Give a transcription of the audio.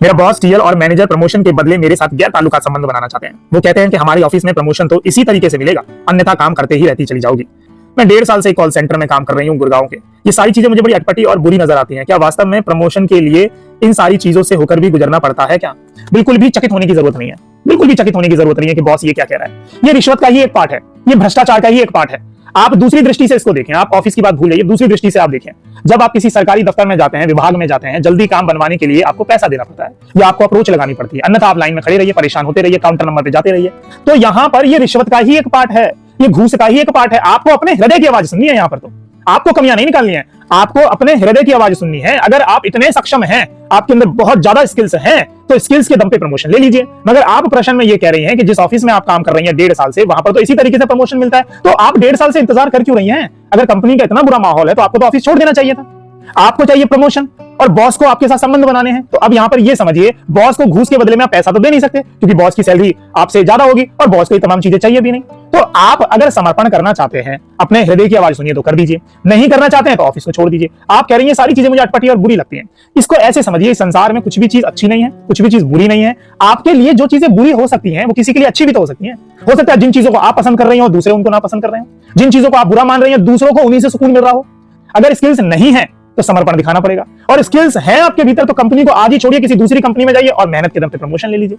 मेरा boss, TL और manager promotion के बदले मेरे साथ गैर ताल्लुकात संबंध बनाना चाहते हैं। वो कहते हैं कि हमारी ऑफिस में प्रमोशन तो इसी तरीके से मिलेगा, अन्यथा काम करते ही रहती चली जाओगी। मैं 1.5 साल से कॉल सेंटर में काम कर रही हूँ गुड़गांव के। ये सारी चीजें मुझे बड़ी अटपटी और बुरी नजर आती हैं। क्या वास्तव में प्रमोशन के लिए इन सारी चीजों से होकर भी गुजरना पड़ता है क्या? बिल्कुल भी चकित होने की जरूरत नहीं है। बिल्कुल भी चकित होने की जरूरत नहीं है कि बॉस ये क्या कह रहा है। ये रिश्वत का ही एक पार्ट है, ये भ्रष्टाचार का ही एक पार्ट है। आप दूसरी दृष्टि से इसको देखें, आप ऑफिस की बात भूल जाइए, दूसरी दृष्टि से आप देखें। जब आप किसी सरकारी दफ्तर में जाते हैं, विभाग में जाते हैं, जल्दी काम बनवाने के लिए आपको पैसा देना पड़ता है या आपको अप्रोच लगानी पड़ती है, अन्यथा आप लाइन में खड़े रहिए, परेशान होते रहिए, काउंटर नंबर पे जाते रहिए। तो यहां पर ये रिश्वत का ही एक पार्ट है, ये घूस का ही एक पार्ट है। आपको अपने हृदय की आवाज सुननी है। यहां पर तो आपको कमियां नहीं निकालनी है, आपको अपने हृदय की आवाज सुननी है। अगर आप इतने सक्षम हैं, आपके अंदर बहुत ज्यादा स्किल्स हैं, तो स्किल्स के दम पे प्रमोशन ले लीजिए। मगर आप प्रश्न में ये कह रही हैं कि जिस ऑफिस में आप काम कर रही हैं 1.5 साल से, वहां पर तो इसी तरीके से प्रमोशन मिलता है, तो आप 1.5 साल से इंतजार कर क्यों रही हैं? अगर कंपनी का इतना बुरा माहौल है तो आपको तो ऑफिस छोड़ देना चाहिए था। आपको चाहिए प्रमोशन और बॉस को आपके साथ संबंध बनाने हैं। तो अब यहां पर ये समझिए, बॉस को घूस के बदले में आप पैसा तो दे नहीं सकते, क्योंकि बॉस की सैलरी आपसे ज्यादा होगी और बॉस को ये तमाम चीजें चाहिए भी नहीं। तो आप अगर समर्पण करना चाहते हैं, अपने हृदय की आवाज सुनिए तो कर दीजिए, नहीं करना चाहते हैं तो ऑफिस को छोड़ दीजिए। आप कह रही हैं सारी चीजें मुझे अटपटी और बुरी लगती हैं। इसको ऐसे समझिए, इस संसार में कुछ भी चीज अच्छी नहीं है, कुछ भी चीज बुरी नहीं है। आपके लिए जो चीजें बुरी हो सकती हैं वो किसी के लिए अच्छी भी तो हो सकती हैं। हो सकता है जिन चीजों को आप पसंद कर रही हो दूसरे उनको ना पसंद कर रहे हो, जिन चीजों को आप बुरा मान रही हैं दूसरों को उन्हीं से सुकून मिल रहा हो। अगर स्किल्स नहीं है तो समर्पण दिखाना पड़ेगा, और स्किल्स हैं आपके भीतर तो कंपनी को आज ही छोड़िए, किसी दूसरी कंपनी में जाइए और मेहनत के दम पे प्रमोशन ले लीजिए।